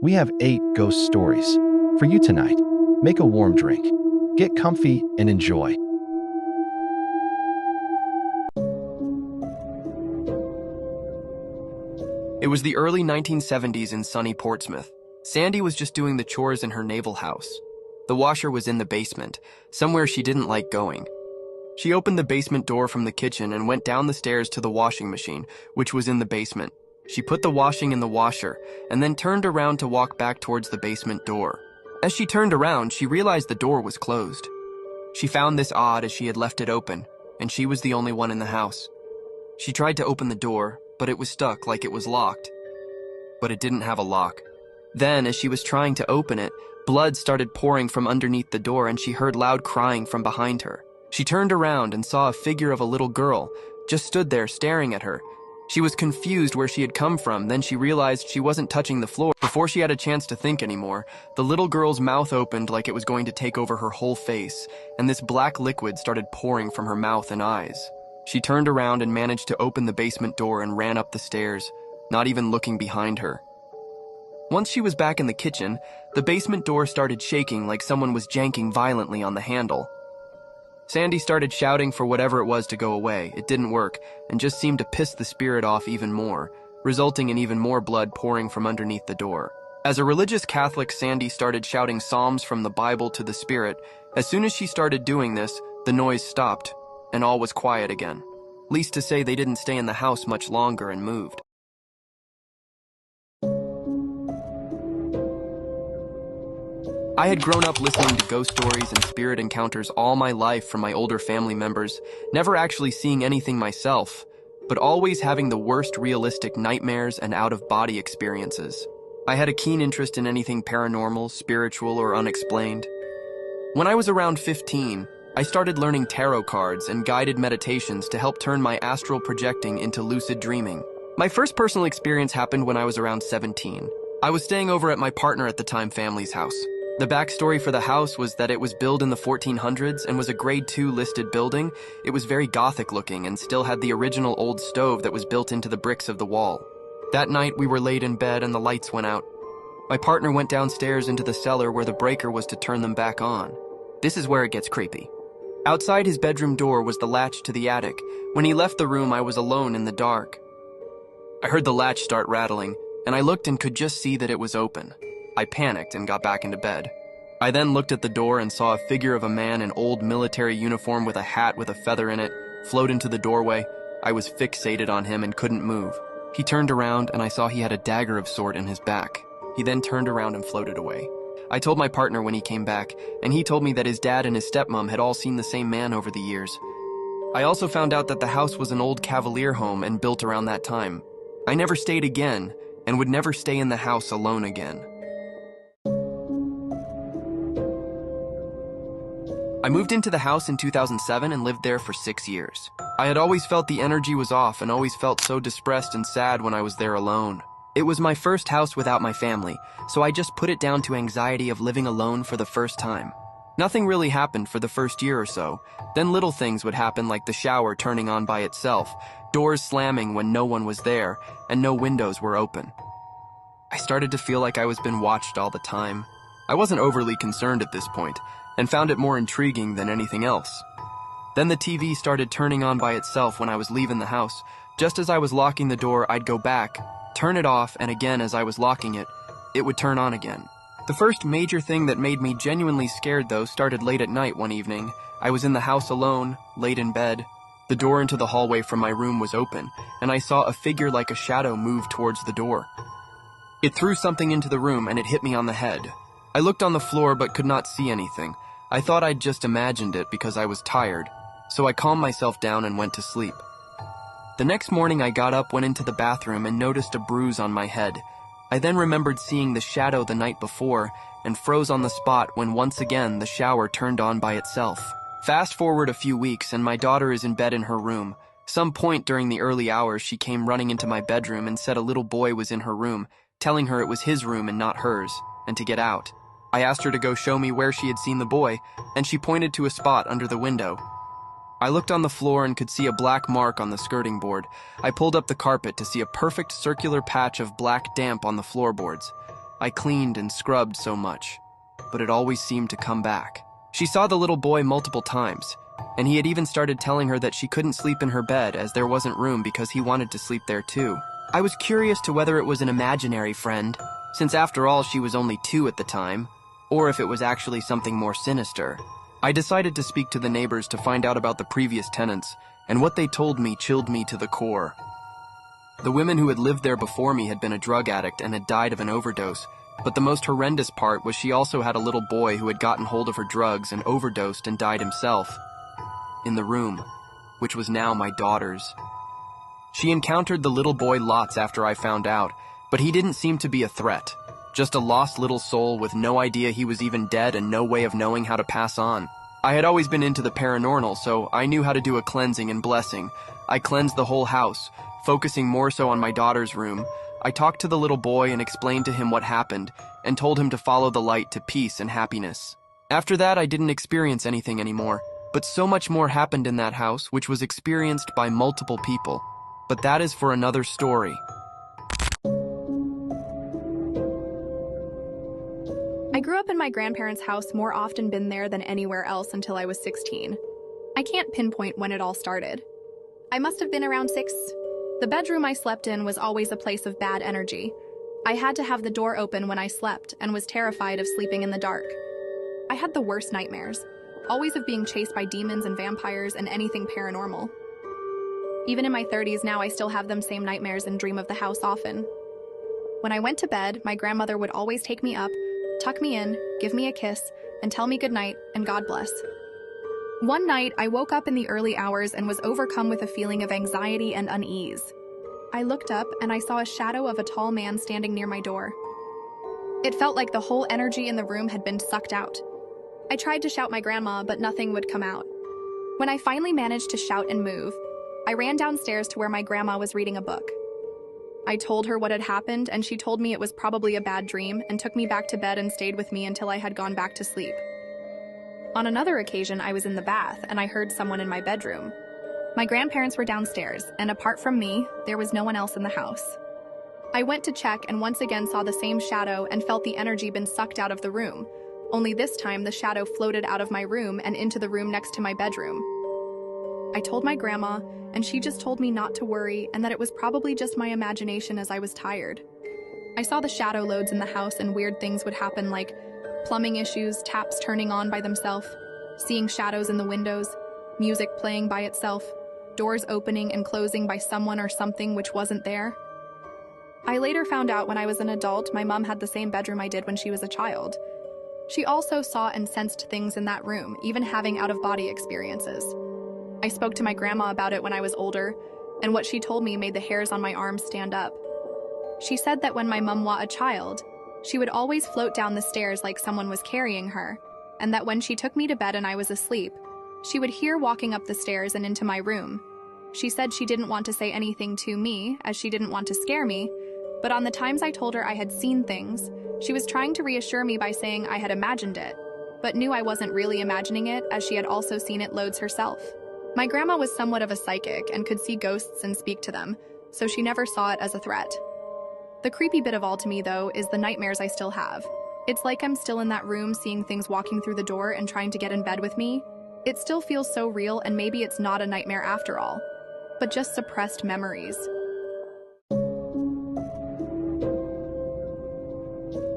We have 8 ghost stories for you tonight. Make a warm drink, get comfy, and enjoy. It was the early 1970s in sunny Portsmouth. Sandy was just doing the chores in her naval house. The washer was in the basement, somewhere she didn't like going. She opened the basement door from the kitchen and went down the stairs to the washing machine, which was in the basement. She put the washing in the washer and then turned around to walk back towards the basement door. As she turned around, she realized the door was closed. She found this odd as she had left it open, and she was the only one in the house. She tried to open the door, but it was stuck like it was locked. But it didn't have a lock. Then, as she was trying to open it, blood started pouring from underneath the door and she heard loud crying from behind her. She turned around and saw a figure of a little girl just stood there staring at her. She was confused where she had come from, then she realized she wasn't touching the floor. Before she had a chance to think anymore, the little girl's mouth opened like it was going to take over her whole face, and this black liquid started pouring from her mouth and eyes. She turned around and managed to open the basement door and ran up the stairs, not even looking behind her. Once she was back in the kitchen, the basement door started shaking like someone was janking violently on the handle. Sandy started shouting for whatever it was to go away. It didn't work, and just seemed to piss the spirit off even more, resulting in even more blood pouring from underneath the door. As a religious Catholic, Sandy started shouting psalms from the Bible to the spirit. As soon as she started doing this, the noise stopped, and all was quiet again. Least to say, they didn't stay in the house much longer and moved. I had grown up listening to ghost stories and spirit encounters all my life from my older family members, never actually seeing anything myself, but always having the worst realistic nightmares and out-of-body experiences. I had a keen interest in anything paranormal, spiritual, or unexplained. When I was around 15, I started learning tarot cards and guided meditations to help turn my astral projecting into lucid dreaming. My first personal experience happened when I was around 17. I was staying over at my partner at the time family's house. The backstory for the house was that it was built in the 1400s and was a grade 2 listed building. It was very gothic looking and still had the original old stove that was built into the bricks of the wall. That night we were laid in bed and the lights went out. My partner went downstairs into the cellar where the breaker was to turn them back on. This is where it gets creepy. Outside his bedroom door was the latch to the attic. When he left the room, I was alone in the dark. I heard the latch start rattling, and I looked and could just see that it was open. I panicked and got back into bed. I then looked at the door and saw a figure of a man in old military uniform with a hat with a feather in it float into the doorway. I was fixated on him and couldn't move. He turned around and I saw he had a dagger of sort in his back. He then turned around and floated away. I told my partner when he came back, and he told me that his dad and his stepmom had all seen the same man over the years. I also found out that the house was an old cavalier home and built around that time. I never stayed again and would never stay in the house alone again. I moved into the house in 2007 and lived there for 6 years. I had always felt the energy was off and always felt so depressed and sad when I was there alone. It was my first house without my family, so I just put it down to anxiety of living alone for the first time. Nothing really happened for the first year or so. Then little things would happen like the shower turning on by itself, doors slamming when no one was there, and no windows were open. I started to feel like I was being watched all the time. I wasn't overly concerned at this point, and found it more intriguing than anything else. Then the TV started turning on by itself when I was leaving the house. Just as I was locking the door, I'd go back, turn it off, and again as I was locking it, it would turn on again. The first major thing that made me genuinely scared, though, started late at night one evening. I was in the house alone, late in bed. The door into the hallway from my room was open, and I saw a figure like a shadow move towards the door. It threw something into the room and it hit me on the head. I looked on the floor but could not see anything. I thought I'd just imagined it because I was tired, so I calmed myself down and went to sleep. The next morning I got up, went into the bathroom, and noticed a bruise on my head. I then remembered seeing the shadow the night before and froze on the spot when once again the shower turned on by itself. Fast forward a few weeks and my daughter is in bed in her room. Some point during the early hours she came running into my bedroom and said a little boy was in her room, telling her it was his room and not hers, and to get out. I asked her to go show me where she had seen the boy, and she pointed to a spot under the window. I looked on the floor and could see a black mark on the skirting board. I pulled up the carpet to see a perfect circular patch of black damp on the floorboards. I cleaned and scrubbed so much, but it always seemed to come back. She saw the little boy multiple times, and he had even started telling her that she couldn't sleep in her bed as there wasn't room because he wanted to sleep there too. I was curious to whether it was an imaginary friend, since after all she was only 2 at the time, or if it was actually something more sinister. I decided to speak to the neighbors to find out about the previous tenants, and what they told me chilled me to the core. The women who had lived there before me had been a drug addict and had died of an overdose, but the most horrendous part was she also had a little boy who had gotten hold of her drugs and overdosed and died himself. In the room, which was now my daughter's. She encountered the little boy lots after I found out, but he didn't seem to be a threat. Just a lost little soul with no idea he was even dead and no way of knowing how to pass on. I had always been into the paranormal, so I knew how to do a cleansing and blessing. I cleansed the whole house, focusing more so on my daughter's room. I talked to the little boy and explained to him what happened, and told him to follow the light to peace and happiness. After that, I didn't experience anything anymore, but so much more happened in that house, which was experienced by multiple people. But that is for another story. I grew up in my grandparents' house, more often been there than anywhere else until I was 16. I can't pinpoint when it all started. I must have been around 6. The bedroom I slept in was always a place of bad energy. I had to have the door open when I slept and was terrified of sleeping in the dark. I had the worst nightmares, always of being chased by demons and vampires and anything paranormal. Even in my 30s now, I still have them same nightmares and dream of the house often. When I went to bed, my grandmother would always take me up, tuck me in, give me a kiss, and tell me goodnight and God bless. One night, I woke up in the early hours and was overcome with a feeling of anxiety and unease. I looked up and I saw a shadow of a tall man standing near my door. It felt like the whole energy in the room had been sucked out. I tried to shout my grandma, but nothing would come out. When I finally managed to shout and move, I ran downstairs to where my grandma was reading a book. I told her what had happened, and she told me it was probably a bad dream and took me back to bed and stayed with me until I had gone back to sleep. On another occasion, I was in the bath and I heard someone in my bedroom. My grandparents were downstairs, and apart from me, there was no one else in the house. I went to check and once again saw the same shadow and felt the energy been sucked out of the room, only this time the shadow floated out of my room and into the room next to my bedroom. I told my grandma, and she just told me not to worry and that it was probably just my imagination as I was tired. I saw the shadow loads in the house and weird things would happen, like plumbing issues, taps turning on by themselves, seeing shadows in the windows, music playing by itself, doors opening and closing by someone or something which wasn't there. I later found out when I was an adult, my mom had the same bedroom I did when she was a child. She also saw and sensed things in that room, even having out-of-body experiences. I spoke to my grandma about it when I was older, and what she told me made the hairs on my arms stand up. She said that when my mom was a child, she would always float down the stairs like someone was carrying her, and that when she took me to bed and I was asleep, she would hear walking up the stairs and into my room. She said she didn't want to say anything to me, as she didn't want to scare me, but on the times I told her I had seen things, she was trying to reassure me by saying I had imagined it, but knew I wasn't really imagining it, as she had also seen it loads herself. My grandma was somewhat of a psychic and could see ghosts and speak to them, so she never saw it as a threat. The creepy bit of all to me, though, is the nightmares I still have. It's like I'm still in that room seeing things walking through the door and trying to get in bed with me. It still feels so real, and maybe it's not a nightmare after all, but just suppressed memories.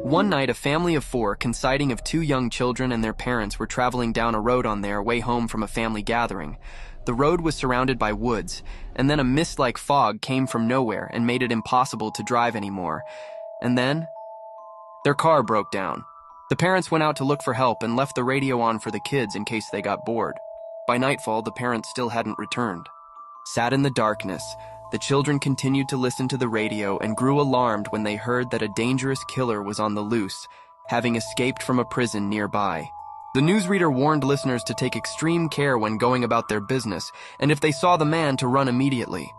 One night, a family of 4, consisting of 2 young children and their parents, were traveling down a road on their way home from a family gathering. The road was surrounded by woods, and then a mist-like fog came from nowhere and made it impossible to drive anymore. And then, their car broke down. The parents went out to look for help and left the radio on for the kids in case they got bored. By nightfall, the parents still hadn't returned. Sat in the darkness, the children continued to listen to the radio and grew alarmed when they heard that a dangerous killer was on the loose, having escaped from a prison nearby. The newsreader warned listeners to take extreme care when going about their business, and if they saw the man, to run immediately.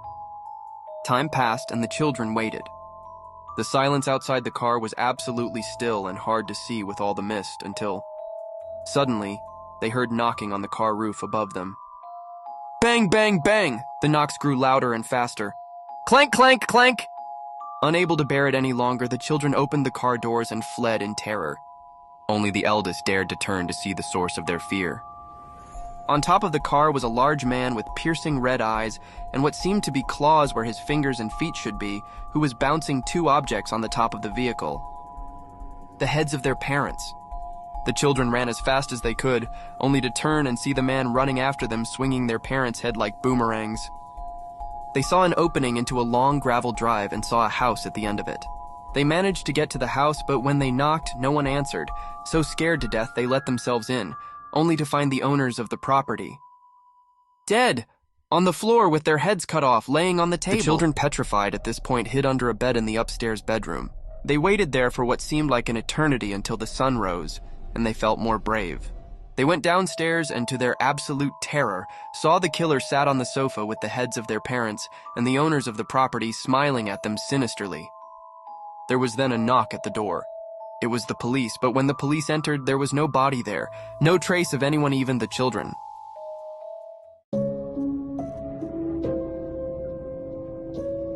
Time passed and the children waited. The silence outside the car was absolutely still and hard to see with all the mist until, suddenly, they heard knocking on the car roof above them. Bang, bang, bang! The knocks grew louder and faster. Clank, clank, clank! Unable to bear it any longer, the children opened the car doors and fled in terror. Only the eldest dared to turn to see the source of their fear. On top of the car was a large man with piercing red eyes and what seemed to be claws where his fingers and feet should be, who was bouncing two objects on the top of the vehicle. The heads of their parents. The children ran as fast as they could, only to turn and see the man running after them, swinging their parents' head like boomerangs. They saw an opening into a long gravel drive and saw a house at the end of it. They managed to get to the house, but when they knocked, no one answered. So scared to death, they let themselves in, only to find the owners of the property dead, on the floor with their heads cut off, laying on the table. The children, petrified at this point, hid under a bed in the upstairs bedroom. They waited there for what seemed like an eternity until the sun rose, and they felt more brave. They went downstairs and, to their absolute terror, saw the killer sat on the sofa with the heads of their parents and the owners of the property smiling at them sinisterly. There was then a knock at the door. It was the police, but when the police entered, there was no body there, no trace of anyone, even the children.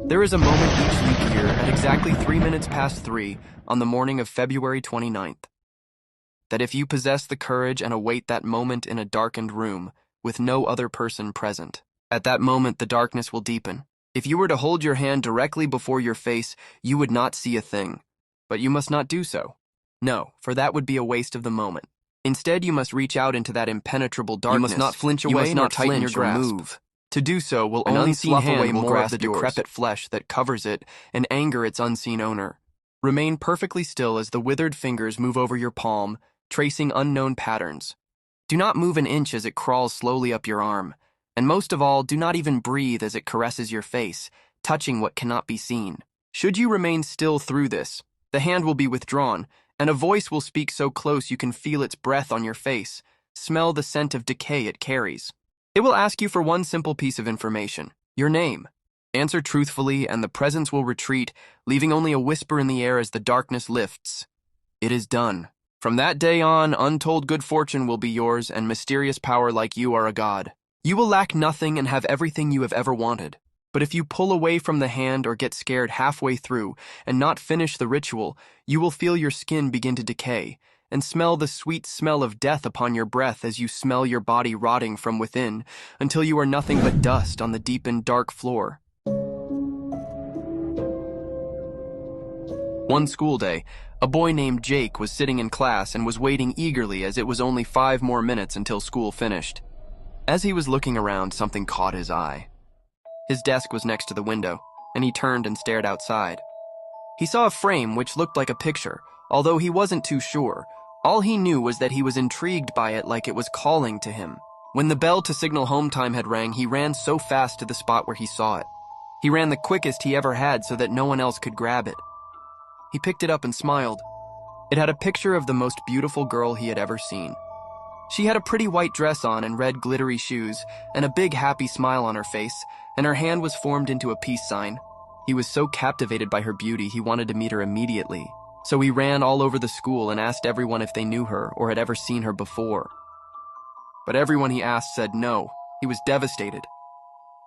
There is a moment each leap year at exactly 3 minutes past 3 on the morning of February 29th. That if you possess the courage and await that moment in a darkened room with no other person present, at that moment the darkness will deepen. If you were to hold your hand directly before your face, you would not see a thing. But you must not do so. No, for that would be a waste of the moment. Instead, you must reach out into that impenetrable darkness. You must not flinch away, nor tighten your grasp. Move. To do so will only slough away more of the decrepit flesh that covers it and anger its unseen owner. Remain perfectly still as the withered fingers move over your palm, tracing unknown patterns. Do not move an inch as it crawls slowly up your arm. And most of all, do not even breathe as it caresses your face, touching what cannot be seen. Should you remain still through this, the hand will be withdrawn, and a voice will speak so close you can feel its breath on your face, smell the scent of decay it carries. It will ask you for one simple piece of information, your name. Answer truthfully, and the presence will retreat, leaving only a whisper in the air as the darkness lifts. It is done. From that day on, untold good fortune will be yours, and mysterious power like you are a god. You will lack nothing and have everything you have ever wanted. But if you pull away from the hand or get scared halfway through and not finish the ritual, you will feel your skin begin to decay and smell the sweet smell of death upon your breath as you smell your body rotting from within until you are nothing but dust on the deep and dark floor. One school day, a boy named Jake was sitting in class and was waiting eagerly as it was only 5 more minutes until school finished. As he was looking around, something caught his eye. His desk was next to the window, and he turned and stared outside. He saw a frame which looked like a picture, although he wasn't too sure. All he knew was that he was intrigued by it, like it was calling to him. When the bell to signal home time had rang, he ran so fast to the spot where he saw it. He ran the quickest he ever had so that no one else could grab it. He picked it up and smiled. It had a picture of the most beautiful girl he had ever seen. She had a pretty white dress on and red glittery shoes, and a big happy smile on her face, and her hand was formed into a peace sign. He was so captivated by her beauty he wanted to meet her immediately. So he ran all over the school and asked everyone if they knew her or had ever seen her before. But everyone he asked said no. He was devastated.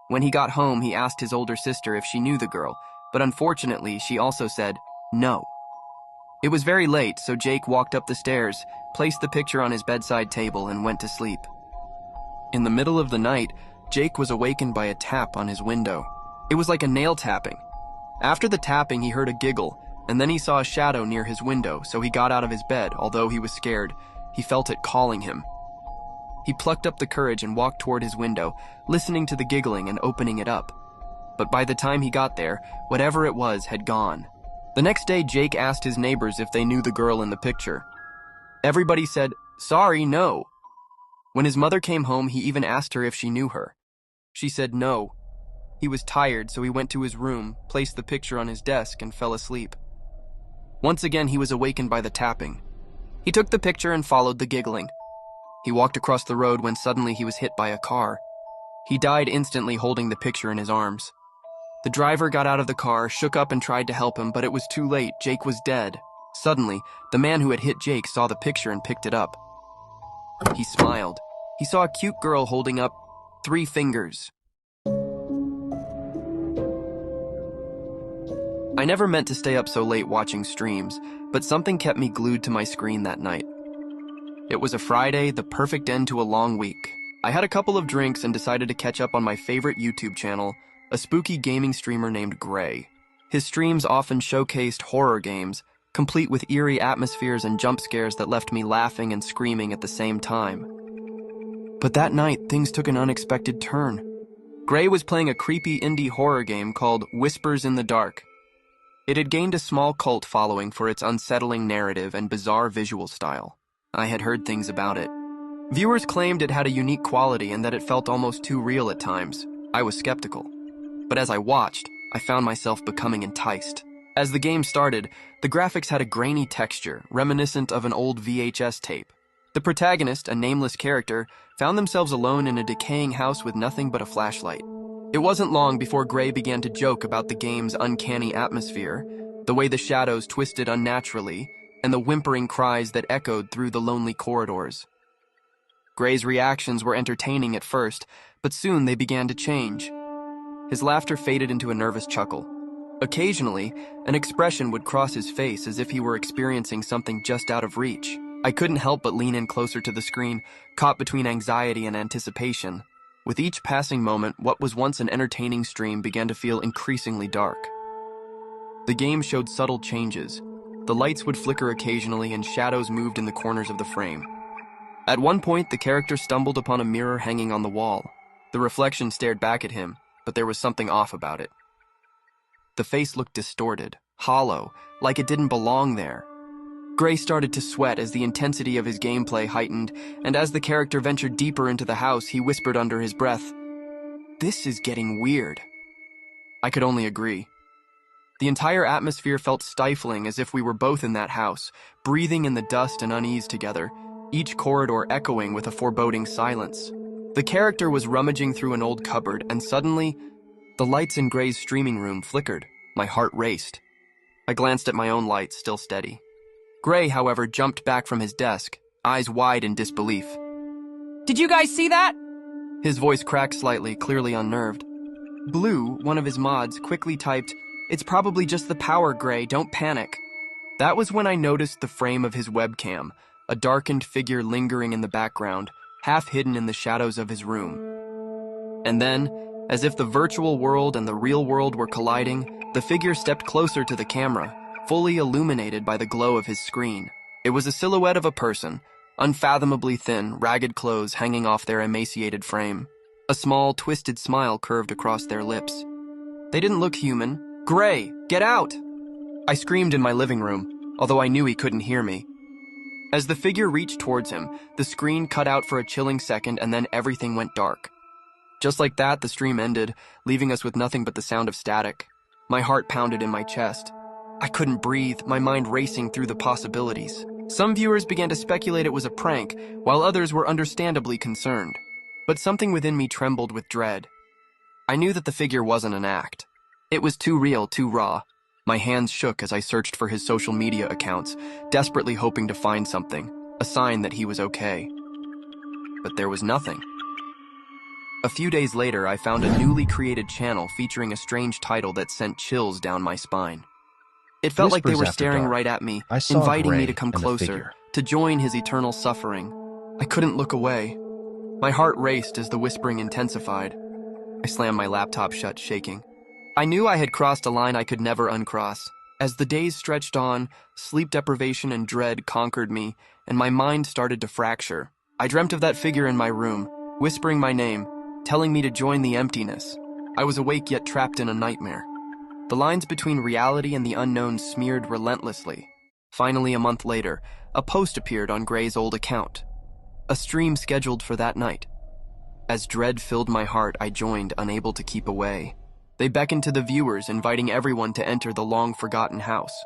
When he got home, he asked his older sister if she knew the girl, but unfortunately, she also said no. It was very late, so Jake walked up the stairs, placed the picture on his bedside table, and went to sleep. In the middle of the night, Jake was awakened by a tap on his window. It was like a nail tapping. After the tapping, he heard a giggle, and then he saw a shadow near his window, so he got out of his bed. Although he was scared, he felt it calling him. He plucked up the courage and walked toward his window, listening to the giggling and opening it up. But by the time he got there, whatever it was had gone. The next day, Jake asked his neighbors if they knew the girl in the picture. Everybody said, "Sorry, no." When his mother came home, he even asked her if she knew her. She said no. He was tired, so he went to his room, placed the picture on his desk, and fell asleep. Once again, he was awakened by the tapping. He took the picture and followed the giggling. He walked across the road when suddenly he was hit by a car. He died instantly, holding the picture in his arms. The driver got out of the car, shook up and tried to help him, but it was too late. Jake was dead. Suddenly, the man who had hit Jake saw the picture and picked it up. He smiled. He saw a cute girl holding up 3 fingers. I never meant to stay up so late watching streams, but something kept me glued to my screen that night. It was a Friday, the perfect end to a long week. I had a couple of drinks and decided to catch up on my favorite YouTube channel, a spooky gaming streamer named Gray. His streams often showcased horror games, complete with eerie atmospheres and jump scares that left me laughing and screaming at the same time. But that night, things took an unexpected turn. Gray was playing a creepy indie horror game called Whispers in the Dark. It had gained a small cult following for its unsettling narrative and bizarre visual style. I had heard things about it. Viewers claimed it had a unique quality and that it felt almost too real at times. I was skeptical. But as I watched, I found myself becoming enticed. As the game started, the graphics had a grainy texture, reminiscent of an old VHS tape. The protagonist, a nameless character, found themselves alone in a decaying house with nothing but a flashlight. It wasn't long before Gray began to joke about the game's uncanny atmosphere, the way the shadows twisted unnaturally, and the whimpering cries that echoed through the lonely corridors. Gray's reactions were entertaining at first, but soon they began to change. His laughter faded into a nervous chuckle. Occasionally, an expression would cross his face as if he were experiencing something just out of reach. I couldn't help but lean in closer to the screen, caught between anxiety and anticipation. With each passing moment, what was once an entertaining stream began to feel increasingly dark. The game showed subtle changes. The lights would flicker occasionally and shadows moved in the corners of the frame. At one point, the character stumbled upon a mirror hanging on the wall. The reflection stared back at him, but there was something off about it. The face looked distorted, hollow, like it didn't belong there. Gray started to sweat as the intensity of his gameplay heightened, and as the character ventured deeper into the house, he whispered under his breath, "This is getting weird." I could only agree. The entire atmosphere felt stifling, as if we were both in that house, breathing in the dust and unease together, each corridor echoing with a foreboding silence. The character was rummaging through an old cupboard, and suddenly, the lights in Gray's streaming room flickered. My heart raced. I glanced at my own light, still steady. Gray, however, jumped back from his desk, eyes wide in disbelief. Did you guys see that? His voice cracked slightly, clearly unnerved. Blue, one of his mods, quickly typed, "It's probably just the power, Gray, don't panic." That was when I noticed the frame of his webcam, a darkened figure lingering in the background, half hidden in the shadows of his room. And then, as if the virtual world and the real world were colliding, the figure stepped closer to the camera, fully illuminated by the glow of his screen. It was a silhouette of a person, unfathomably thin, ragged clothes hanging off their emaciated frame. A small, twisted smile curved across their lips. They didn't look human. "Gray, get out!" I screamed in my living room, although I knew he couldn't hear me. As the figure reached towards him, the screen cut out for a chilling second and then everything went dark. Just like that, the stream ended, leaving us with nothing but the sound of static. My heart pounded in my chest. I couldn't breathe, my mind racing through the possibilities. Some viewers began to speculate it was a prank, while others were understandably concerned. But something within me trembled with dread. I knew that the figure wasn't an act. It was too real, too raw. My hands shook as I searched for his social media accounts, desperately hoping to find something, a sign that he was okay. But there was nothing. A few days later, I found a newly created channel featuring a strange title that sent chills down my spine. It felt like they Whispers were After staring Dark. right at me, I saw inviting me Gray to come and the closer, figure. to join his eternal suffering. I couldn't look away. My heart raced as the whispering intensified. I slammed my laptop shut, shaking. I knew I had crossed a line I could never uncross. As the days stretched on, sleep deprivation and dread conquered me, and my mind started to fracture. I dreamt of that figure in my room, whispering my name, telling me to join the emptiness. I was awake yet trapped in a nightmare. The lines between reality and the unknown smeared relentlessly. Finally, a month later, a post appeared on Gray's old account. A stream scheduled for that night. As dread filled my heart, I joined, unable to keep away. They beckoned to the viewers, inviting everyone to enter the long-forgotten house.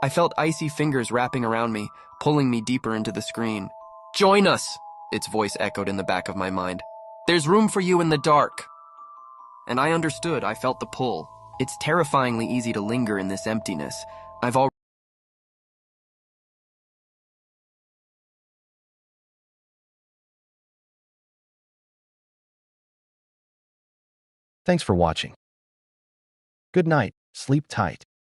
I felt icy fingers wrapping around me, pulling me deeper into the screen. "Join us!" its voice echoed in the back of my mind. "There's room for you in the dark." And I understood, I felt the pull. It's terrifyingly easy to linger in this emptiness. I've already Thanks for watching. Good night, sleep tight.